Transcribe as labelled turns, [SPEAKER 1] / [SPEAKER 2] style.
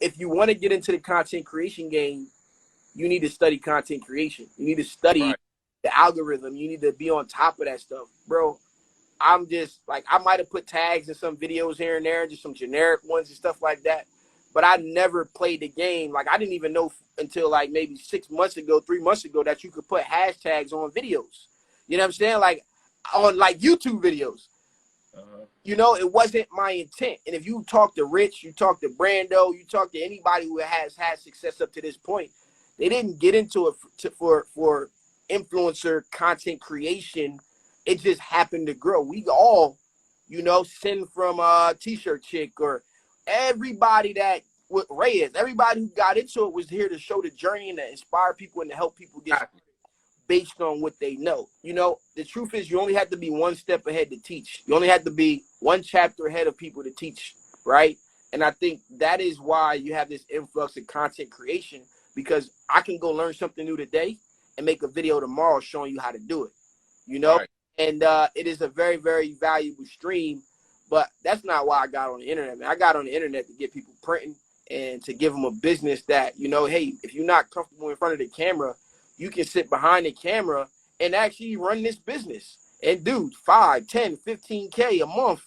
[SPEAKER 1] if you want to get into the content creation game, you need to study content creation. You need to study the algorithm. You need to be on top of that stuff, bro. I'm just like, I might have put tags in some videos here and there, just some generic ones and stuff like that. But I never played the game. Like, I didn't even know until like maybe 6 months ago, 3 months ago, that you could put hashtags on videos. You know what I'm saying? Like on like YouTube videos. You know, it wasn't my intent. And if you talk to Rich, you talk to Brando, you talk to anybody who has had success up to this point, they didn't get into it for influencer content creation. It just happened to grow. We all, you know, send from a T-shirt chick, or everybody that with Reyes, everybody who got into it was here to show the journey and to inspire people and to help people get based on what they know. You know, the truth is you only have to be one step ahead to teach. You only have to be one chapter ahead of people to teach, right? And I think that is why you have this influx of content creation, because I can go learn something new today and make a video tomorrow showing you how to do it, you know? Right. And it is a very, very valuable stream, but that's not why I got on the internet, man. I got on the internet to get people printing and to give them a business that, you know, hey, if you're not comfortable in front of the camera, you can sit behind the camera and actually run this business and do 5, 10, 15K a month